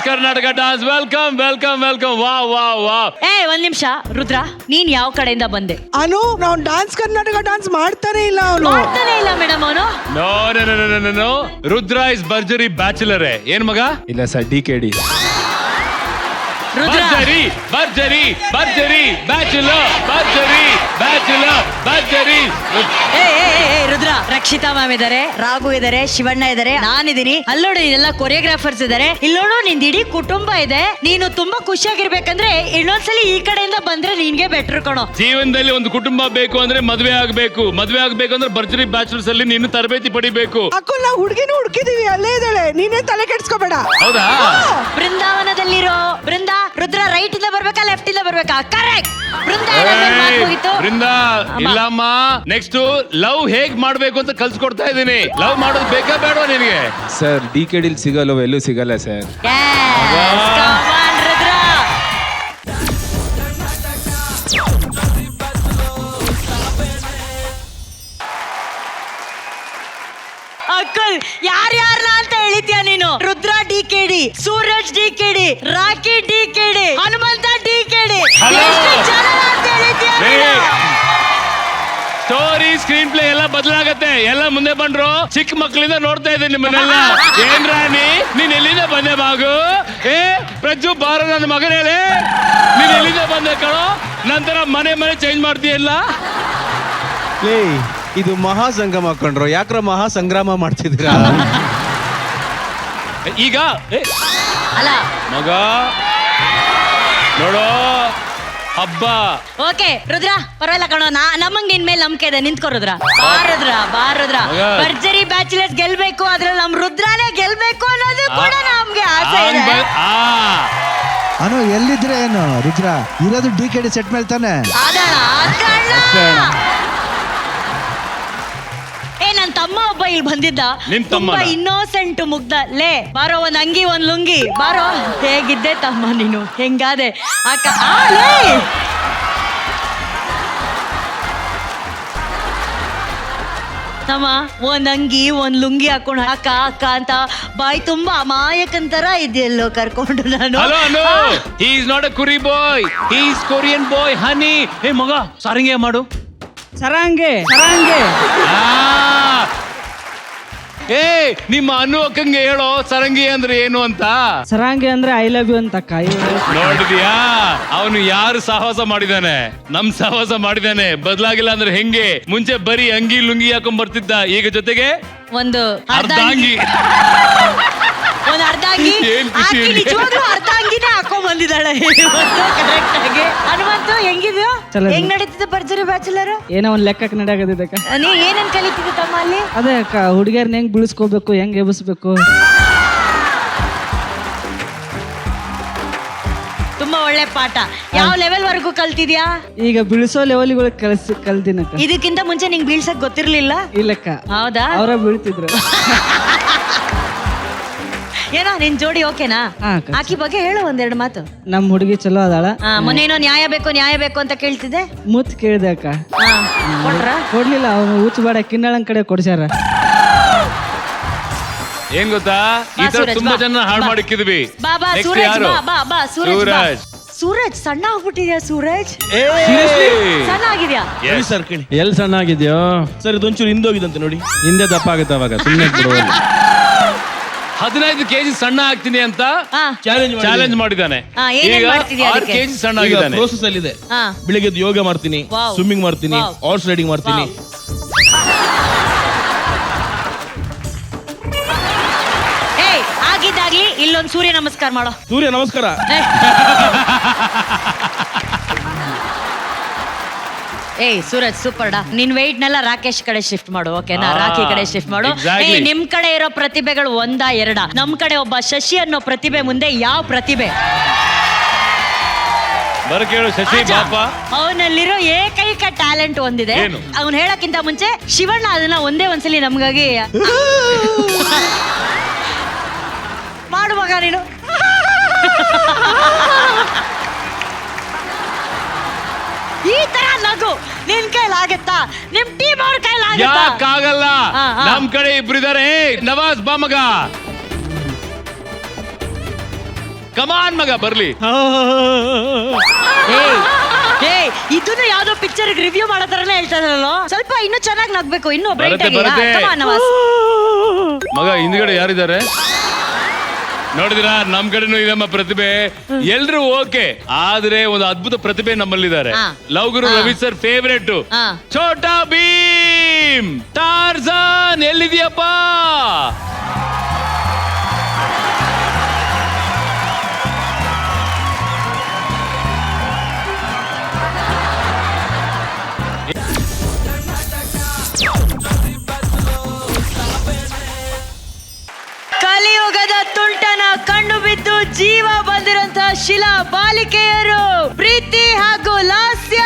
Karnataka dance. Welcome welcome welcome. ವಾ ವಾ ವಾ. ಒಂದ್ ನಿಮಿಷ ರುದ್ರ, ನೀನ್ ಯಾವ ಕಡೆಯಿಂದ ಬಂದೆ? ಅನು ನಾವು ಡಾನ್ಸ್ ಕರ್ನಾಟಕ ಡಾನ್ಸ್ ಮಾಡ್ತಾನೆ ಇಲ್ಲ ಅವನು. ಮಾಡ್ತಾನೆ ಇಲ್ಲ ಮೇಡಮ್ ಅವನು. No no no no no. Rudra is ಭರ್ಜರಿ ಬ್ಯಾಚುಲರ್. ಏನ್ ಮಗ? ಇಲ್ಲ ಸರ್, DKD. ಭರ್ಜರಿ ಭರ್ಜರಿ ಭರ್ಜರಿ ಬ್ಯಾಚುಲರ್. ಭರ್ಜರಿ ಬ್ಯಾಚುಲರ್ ಭರ್ಜರಿ. ರುದ್ರ, ರಕ್ಷಿತಾ ಮ್ಯಾಮ್ ಇದಾರೆ, ರಾಘು ಇದಾರೆ, ಶಿವಣ್ಣ ಇದಾರೆ, ನಾನಿದ್ದೀನಿ. ಅಲ್ಲೋಡು, ಇದೆಲ್ಲ ಕೊರಿಯೋಗ್ರಾಫರ್ಸ್ ಇದಾರೆ. ಇಲ್ಲೋಡು, ನಿಂದ ಇಡೀ ಕುಟುಂಬ ಇದೆ. ನೀನು ತುಂಬಾ ಖುಷಿಯಾಗಿರ್ಬೇಕಂದ್ರೆ ಇನ್ನೊಂದ್ಸಲಿ ಈ ಕಡೆಯಿಂದ ಬಂದ್ರೆ ನಿನ್ಗೆ ಬೆಟರ್ ಕಣೋ. ಜೀವನದಲ್ಲಿ ಒಂದು ಕುಟುಂಬ ಬೇಕು ಅಂದ್ರೆ ಮದ್ವೆ ಆಗ್ಬೇಕು. ಮದ್ವೆ ಆಗ್ಬೇಕು ಅಂದ್ರೆ ಭರ್ಜರಿ ಬ್ಯಾಚುಲರ್ಸ್ ಅಲ್ಲಿ ನೀನು ತರಬೇತಿ ಪಡಿಬೇಕು. ಅಕ್ಕ ನಾವು ಹುಡುಗಿನೂ ಹುಡುಕಿದೀವಿ, ಅಲ್ಲೇ ಇದ್ದಾಳೆ, ನೀನೇ ತಲೆ ಕೆಡ್ಸ್ಕೋಬೇಡ. ಹೌದಾ? ಬೃಂದಾವನದಲ್ಲಿರೋ ಬೃಂದಾ. ರುದ್ರ ರೈಟ್ ಇಂದ ಬರ್ಬೇಕಾ ಲೆಫ್ಟ್ ಇಂದ ಬರ್ಬೇಕಾ? ಕರೆಕ್ಟ್. ಬೃಂದಾ ಇಲ್ಲಮ್ಮ. ನೆಕ್ಸ್ಟ್ ಲವ್ ಹೇಗ್ ಮಾಡ್ಬೇಕು ಅಂತ ಕಲ್ಸ್ಕೊಡ್ತಾ ಇದೀನಿ. ಲವ್ ಮಾಡೋದು ಬೇಕಾ ಬೇಡವಾ ನಿನಗೆ? ಸರ್, DKD ಸಿಗಲ್ಲ, ಎಲ್ಲೂ ಸಿಗಲ್ಲ ಸರ್. ರುದ್ರ, ಅಕ್ಕಲ್ ಯಾರ್ಯಾರಲ್ಲ ಅಂತ ಹೇಳಿದ್ಯಾ ನೀನು? Rudra DKD, Suraj DKD, rakhi DKD, Hanumantha DKD. ಎಷ್ಟು ಜನ ಅಂತ ಹೇಳಿದ್ಯಾ ನೀನು? ಸ್ಟೋರಿ ಸ್ಕ್ರೀನ್ ಪ್ಲೇ ಎಲ್ಲ ಬದಲಾಗತ್ತೆ. ಎಲ್ಲ ಮುಂದೆ ಬಂದ್ರು. ಚಿಕ್ಕ ಮಕ್ಕಳಿಂದ ನೋಡ್ತಾ ಇದ್ದೀನಿ ನಿಮ್ಮನ್ನೆಲ್ಲ. ಏನ್ ರಾಣಿ, ನೀನ್ ಎಲ್ಲಿಂದ ಬಂದೆ ಬಾಗು? ಪ್ರಜ್ಜು ಬಾರ, ನನ್ನ ಮಗನ ಹೇಳಿ, ನೀನ್ ಎಲ್ಲಿಂದ ಬಂದೆ ಕಣೋ? ನಂತರ ಮನೆ ಚೇಂಜ್ ಮಾಡ್ತೀಯಲ್ಲ. ಇದು ಮಹಾ ಸಂಗಮ ಹಾಕೊಂಡ್ರು, ಯಾಕ್ರ ಮಹಾ ಸಂಗ್ರಾಮ ಮಾಡ್ತಿದ್ದೀರಾ? ಈಗ ಅಲ್ಲ ಮಗ ನೋಡೋ ಹಬ್ಬ. ಓಕೆ ರುದ್ರ, ಪರವಾಗಿಲ್ಲ ಕಣೋ. ನಮಗ್ ನಿನ್ ಮೇಲೆ ನಂಬಿಕೆ ಇದೆ. ನಿಂತ್ಕೋ ರುದ್ರ. ಬಾರದ್ರ ಭರ್ಜರಿ ಬ್ಯಾಚುಲರ್ಸ್ ಗೆಲ್ಬೇಕು, ಅದ್ರಲ್ಲಿ ನಮ್ ರುದ್ರಾನೇ ಗೆಲ್ಬೇಕು ಅನ್ನೋದು ಕೂಡ ನಮ್ಗೆ ಆಸೆ ಇದೆ. ಅನು ಎಲ್ಲಿದ್ರೆ ಏನು ರುದ್ರ, ಇರೋದು DKD ಸೆಟ್ ಮೇಲೆ ತಾನೆ. ನನ್ ತಮ್ಮ ಒಬ್ಬ ಇಲ್ಲಿ ಬಂದಿದ್ದ. ನಿಮ್ ತಮ್ಮ ತುಂಬಾ ಇನ್ನೋಸೆಂಟ್ ಮುಗ್ಧ. ಲೇ ಬಾರೋ, ಒಂದ್ ಅಂಗಿ ಒಂದ್ ಲುಂಗಿ ಬಾರೋ. ಹೇಗಿದ್ದೆ ತಮ್ಮ ನೀನು? ಹೆಂಗಾದೆ ಅಕ್ಕ? ತಮ್ಮ ಒಂದ್ ಅಂಗಿ ಒಂದ್ ಲುಂಗಿ ಹಾಕೊಂಡು ಅಕ್ಕ ಅಕ್ಕ ಅಂತ ಬಾಯಿ ತುಂಬಾ ಅಮಾಯಕಂತರ ಇದೆಯಲ್ಲೋ ಕರ್ಕೊಂಡು ನಾನು. ಹಿ ಇಸ್ ನಾಟ್ ಅ ಕುರಿ ಬಾಯ್, ಹಿ ಇಸ್ ಕೊರಿಯನ್ ಬಾಯ್. ಹನಿ, ಹೇ ಮಗ ಸಾರಂಗೆ ಮಾಡು. ಸರಂಗೆ ನಿಮ್ಮ ಅನು ಅಕ್ಕಂಗೆ ಹೇಳೋ ಸರಂಗಿ ಅಂದ್ರೆ ಏನು ಅಂತ. ಸರಂಗೆ ಅಂದ್ರೆ ಐ ಲವ್ ಯು ಅಂತ. ನೋಡಿದ್ಯಾ, ಅವನು ಯಾರು ಸಾಹಸ ಮಾಡಿದಾನೆ? ನಮ್ ಸಾಹಸ ಮಾಡಿದಾನೆ. ಬದಲಾಗಿಲ್ಲ ಅಂದ್ರೆ ಹೆಂಗೆ? ಮುಂಚೆ ಬರೀ ಅಂಗಿ ಲುಂಗಿ ಹಾಕೊಂಡ್ ಬರ್ತಿದ್ದ, ಈಗ ಜೊತೆಗೆ ಒಂದು ಅರ್ಧ ಅಂಗಿ. ಒಂದ್ ಅರ್ಧ ಅಂಗಿ ನಿಜವಾಗ್ಲೂ ಅರ್ಧ ಅಂಗಿನೇ ಹಾಕೊಂಡ್ ಬಂದಿದ್ದಾಳೆ ಕರೆಕ್ಟ್ ಆಗಿ. ಹನುಮಂತು ಹೆಂಗಿದ್ಯೋ? ಹೆಂಗ್ ನಡೀತಿದ್ದ ಭರ್ಜರಿ ಬ್ಯಾಚುಲರ್? ಏನೋ ಒಂದ್ ಲೆಕ್ಕಕ್ಕೆ ನಡೆಯಾಗದಿದ್ದಕ್ಕ. ನೀ ಏನೇನ್ ಕಲಿತಿದ್ದೆ ತಮ್ಮ ಅಲ್ಲಿ? ಅದೇ ಅಕ್ಕ, ಹುಡುಗಿಯರ್ನ ಹೆಂಗ್ ಬಿಳಿಸ್ಕೋಬೇಕು, ಹೆಂಗ್ ಎಬ್ಬಿಸ್ಬೇಕು. ತುಂಬಾ ಒಳ್ಳೆ ಪಾಠ. ಯಾವ ಲೆವೆಲ್ ವರ್ಗೂ ಕಲ್ತಿದ್ಯಾ? ಈಗ ಬಿಳಿಸೋ ಲೆವೆಲ್ಗಳು ಕಲ್ತಿನಕ್ಕ. ಇದಕ್ಕಿಂತ ಮುಂಚೆ ನಿಂಗ್ ಬೀಳ್ಸಕ್ ಗೊತ್ತಿರ್ಲಿಲ್ಲ? ಇಲ್ಲಕ್ಕ. ಹೌದಾ? ಅವರ ಬೀಳ್ತಿದ್ರು. ಏನೋ ನಿನ್ ಜೋಡಿ ಓಕೆನಾ? ಆಕಿ ಬಗ್ಗೆ ಹೇಳು ಒಂದೆರಡು ಮಾತು. ನಮ್ ಹುಡುಗಿ ಚಲೋ ಅದಾಳ. ಮೊನ್ನೇನೋ ನ್ಯಾಯ ಬೇಕು ಅಂತ ಕೇಳ್ತಿದ್ದೆ. ಮುತ್ ಕೇಳಿದೆ ಅಕ್ಕ. ಕೊಡ್ರ? ಕೊಡ್ಲಿಲ್ಲ. ಅವನು ಹುಚ್ಚಬೇಡ ಕಿನ್ನಾಳನ್ ಕಡೆ ಕೊಡ್ಸ್ಯಾರ. ಏನ್ ಗೊತ್ತಾ, ಈ ತರ ತುಂಬಾ ಜನ ಹಾಳು ಮಾಡಿಕ್ಕಿದ್ವಿ. ಬಾಬಾ ಸೂರಜ್, ಬಾ ಸೂರಜ್. ಸೂರಜ್ ಸಣ್ಣ ಆಗ್ಬಿಟ್ಟಿದ್ಯಾ? ಸೂರಜ್ ಸಣ್ಣ ಆಗಿದ್ಯಾ? ಎಲ್ಲಿ ಸಣ್ಣ ಆಗಿದ್ಯೋ ಸರ್? ಇದೊಂಚೂರು ಹಿಂದೋಗಿದಂತೆ ನೋಡಿ. ಹಿಂದೆ ದಪ್ಪ ಆಗುತ್ತೆ ಅವಾಗ, ಸುಮ್ಮನೆ 15 kg ಸಣ್ಣ ಆಗ್ತೀನಿ ಅಂತ ಚಾಲೆಂಜ್ ಮಾಡಿದ್ದಾನೆ. ಏನೇನ್ ಈಗ ಮಾಡ್ತಿದ್ಯಾ 6 ಅದಕ್ಕೆ? kg ಸಣ್ಣ ಆಗಿದ್ದಾನೆ. ಪ್ರೋಸೆಸ್ ಅಲ್ಲಿ ಇದೆ. ಬೆಳಿಗ್ಗೆ ಎದ್ದು ಯೋಗ ಮಾಡ್ತೀನಿ, ಸ್ವಿಮ್ಮಿಂಗ್ ಮಾಡ್ತೀನಿ, ಹಾರ್ಸ್ ರೈಡಿಂಗ್ ಮಾಡ್ತೀನಿ. ಆಗಿದ್ದಾಗ್ಲಿ ಇಲ್ಲೊಂದು ಸೂರ್ಯ ನಮಸ್ಕಾರ ಮಾಡೋ. ಸೂರ್ಯ ನಮಸ್ಕಾರ. ಸೂರಜ್ ಸೂಪರ್ ಡಾ. ನಿನ್ ವೆಯ್ಟ್ ನೆಲ್ಲ ರಾಕೇಶ್ ಕಡೆ ಶಿಫ್ಟ್ ಮಾಡು, ಓಕೆನಾ? ರಾಖಿ ಕಡೆ ಶಿಫ್ಟ್ ಮಾಡು. ನಿಮ್ ಕಡೆ ಇರೋ ಪ್ರತಿಭೆಗಳು 1-2. ನಮ್ ಕಡೆ ಒಬ್ಬ ಶಶಿ ಅನ್ನೋ ಪ್ರತಿಭೆ ಮುಂದೆ ಯಾವ ಪ್ರತಿಭೆ? ಕೇಳು ಶಶಿ ಪಾಪ. ಅವನಲ್ಲಿರೋ ಏಕೈಕ ಟ್ಯಾಲೆಂಟ್ ಒಂದಿದೆ. ಅವ್ನು ಹೇಳಕ್ಕಿಂತ ಮುಂಚೆ ಶಿವಣ್ಣ ಅದನ್ನ ಒಂದೇ ಒಂದ್ಸಲಿ ನಮ್ಗಾಗಿ ಮಾಡುವಾಗ ನೀನು ಈ ತರ ನಗು ನಿನ್ ಕೈಲಾಗತ್ತಾ? ನಿಮ್ ಟೀಮ್ ಅವ್ರ ಕೈಲಾಗತ್ತಾ? ಯಾಕಾಗಲ್ಲ, ನಮ್ ಕಡೆ ಇಬ್ರಿದಾರೆ. ನವಾಜ್ ಬಾಮಗ ಕಮಾನ್ ಮಗ ಬರ್ಲಿ. ಏಯ್ ಇದನ್ನು ಯಾವ್ದೋ ಪಿಕ್ಚರ್ ರಿವ್ಯೂ ಮಾಡೋ ತರನೇ ಹೇಳ್ತಾ ಇದ್ರಲ್ಲ, ಸ್ವಲ್ಪ ಇನ್ನೂ ಚೆನ್ನಾಗಿ ನಗ್ಬೇಕು, ಇನ್ನೂ ಬ್ರೈಟ್ ಆಗಿ. ಬರುತ್ತೆ. Come on, Nawaz. ಮಗ ಹಿಂದ್ಗಡೆ ಯಾರಿದ್ದಾರೆ ನೋಡಿದಿರಾ? ನಮ್ ಕಡೆನೂ ಇದಮ್ಮ ಪ್ರತಿಭೆ, ಎಲ್ರು ಓಕೆ, ಆದ್ರೆ ಒಂದು ಅದ್ಭುತ ಪ್ರತಿಭೆ ನಮ್ಮಲ್ಲಿದ್ದಾರೆ. ಹಾ. ಲವ್ ಗುರು ರವಿ ಸರ್ ಫೇವ್ರೇಟ್ ಹಾ. ಛೋಟಾ ಭೀಮ್ ಟಾರ್ಜಾನ್ ಎಲ್ಲಿದ್ಯಪ್ಪ? ಕಲಿಯುಗದ ತುಂಟನ ಕಣ್ಣು ಬಿದ್ದು ಜೀವ ಬಂದಿರುವಂತಹ ಶಿಲಾ ಬಾಲಿಕೆಯರು ಪ್ರೀತಿ ಹಾಗೂ ಲಾಸ್ಯ.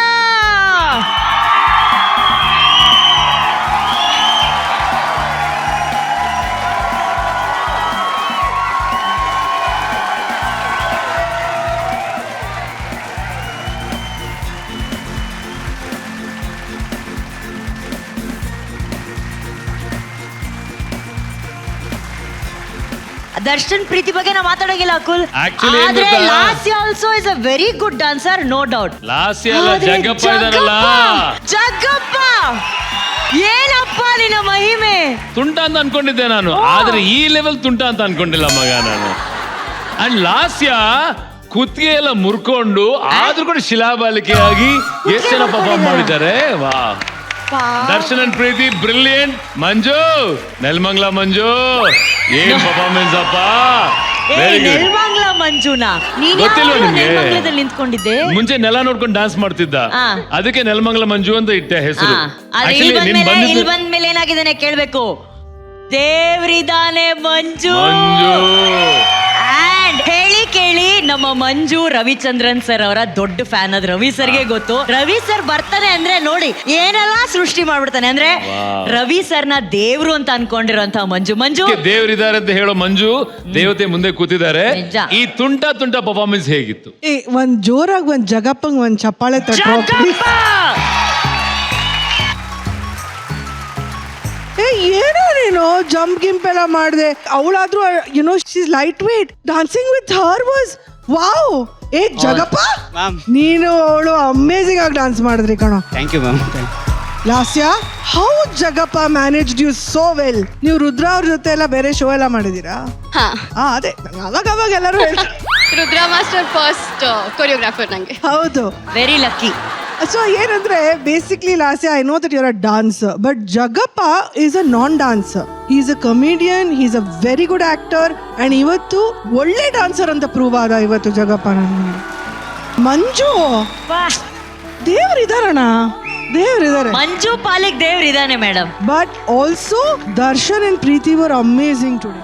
ದರ್ಶನ್ ಪ್ರೀತಿ ಬಗ್ಗೆ ನಾವು ಮಾತಾಡೋಂಗಿಲ್ಲ ಅಕುಲ್. Actually ಏನ್ ಆದ್ರೆ ಗೊತ್ತಾ? Lasya also is a very good dancer, no doubt. Lasya ಅಲ್ಲ, ಜಗ್ಗಪ್ಪ ಇದಾರಲ್ಲ. ಜಗ್ಗಪ್ಪ ಏನಪ್ಪ ನಿನ್ನ ಮಹಿಮೆ. ತುಂಟ ಅಂತ ಅನ್ಕೊಂಡಿದ್ದೆ ನಾನು, ಆದ್ರೆ ಈ ಲೆವೆಲ್ ತುಂಟ ಅಂತ ಅನ್ಕೊಂಡಿಲ್ಲ ಮಗ ನಾನು. ಅಂಡ್ ಲಾಸ್ಯ ಕುತ್ತಿಗೆ ಎಲ್ಲ ಮುರ್ಕೊಂಡು ಆದ್ರೂ ಕೂಡ ಶಿಲಾಬಾಲಿಕೆಯಾಗಿ ಎಷ್ಟು ಜನ ಪರ್ಫಾರ್ಮ್ ಮಾಡಿದ್ದಾರೆ. ವಾ, ದರ್ಶನ್ ಅಂಡ್ ಪ್ರೀತಿ ಬ್ರಿಲಿಯಂಟ್. ಮಂಜು ನೆಲಮಂಗಲ ಮಂಜು ಏನ್ ಪರ್ಫಾರ್ಮೆನ್ಸ್ ಅಪ್ಪ, ವೆರಿ ಗುಡ್. ನೆಲಮಂಗಲ ಮಂಜುನ ನೀನ್ ಗೊತ್ತಿಲ್ವಾ ನಿಮ್ಗೆ? ನೆಲಮಂಗಲದಲ್ಲಿ ನಿಂತ್ಕೊಂಡಿದ್ದೆ. ಮುಂಚೆ ನೆಲ ನೋಡ್ಕೊಂಡು ಡಾನ್ಸ್ ಮಾಡ್ತಿದ್ದ, ಆ. ಅದಕ್ಕೆ ನೆಲಮಂಗಲ ಮಂಜು ಅಂತ ಇಟ್ಟೆ ಹೆಸರು. ಅದೇ Actually, ನೀನ್ ಇಲ್ಲಿ ಬಂದಿದ್ದು ಬಂದ್ಮೇಲೆ ಏನಾಗಿದ್ದಾನೆ ಕೇಳ್ಬೇಕು. ದೇವ್ರಿದಾನೆ ಮಂಜು. ಮಂಜು ಅಂಡ್ ಹೇಳಿ ಕೇಳಿ ನಮ್ಮ ಮಂಜು ರವಿಚಂದ್ರನ್ ಸರ್ ಅವರ ದೊಡ್ಡ ಫ್ಯಾನ್. ಅದ್ ರವಿ ಸರ್ಗೆ ಗೊತ್ತು. ರವಿ ಸರ್ ಬರ್ತಾನೆ ಅಂದ್ರೆ ನೋಡಿ ಏನೆಲ್ಲ ಸೃಷ್ಟಿ ಮಾಡ್ಬಿಡ್ತಾನೆ. ಅಂದ್ರೆ ರವಿ ಸರ್ನ ದೇವ್ರು ಅಂತ ಅನ್ಕೊಂಡಿರೋಂತ ಮಂಜು. ಮಂಜು ದೇವರಿದ್ದಾರೆ ಅಂತ ಹೇಳೋ ಮಂಜು ದೇವತೆ ಮುಂದೆ ಕೂತಿದ್ದಾರೆ. ನಿಜ. ಈ ತುಂಟ ಪರ್ಫಾರ್ಮೆನ್ಸ್ ಹೇಗಿತ್ತು? ಒಂದ್ ಜೋರಾಗಿ ಒಂದ್ ಜಗಪ್ಪಂಗ್ ಒಂದ್ ಚಪ್ಪಾಳೆ ತಟ್ಟೋ. ಜಗ್ಗಪ್ಪ! ಏನೋ ನೀನು ಜಂಪ್ ಗಿಂಪ್ ಎಲ್ಲ ಮಾಡಿದೆ. ಅವಳಾದ್ರೂ you know she is light weight. Dancing with her was wow. ಏ ಜಗಪ್ಪ, ನೀನು ಅವಳು ಅಮೇಸಿಂಗ್ ಆಗಿ ಡಾನ್ಸ್ ಮಾಡಿದ್ರಿ ಕಣೋ. Thank you ma'am. Lasya, how Jagappa managed you so well. ನೀವು ರುದ್ರ ಅವ್ರ ಜೊತೆ ಎಲ್ಲ ಬೇರೆ ಶೋ ಎಲ್ಲ ಮಾಡಿದೀರಾ? ಹಾ, ಅದೇ ಅವಾಗ ಎಲ್ಲರೂ ಹೇಳ್ತಾರೆ. ರುದ್ರ ಮಾಸ್ಟರ್ ಫಸ್ಟ್ ಕೊರಿಯೋಗ್ರಾಫರ್ ನಂಗೆ. ಹೌದು. Very lucky. ಸೊ ಏನಂದ್ರೆ basically Lasya, I know that your a dancer, but Jagappa is a non dancer. Is a comedian, is a very good actor. And ಇವತ್ತು ಒಳ್ಳೆ ಡಾನ್ಸರ್ ಅಂತ ಪ್ರೂವ್ ಆದ ಇವತ್ತು ಜಗಪ್ಪ. ನನಗೆ ಮಂಜು ದೇವ್ರಿದಾರಣ, ದೇವ್ರಿದ್ದಾರೆ. ಮಂಜು ಪಾಲಿಗೆ ದೇವ್ರಿದಾನೆ madam. But also Darshan and Preethi were amazing today.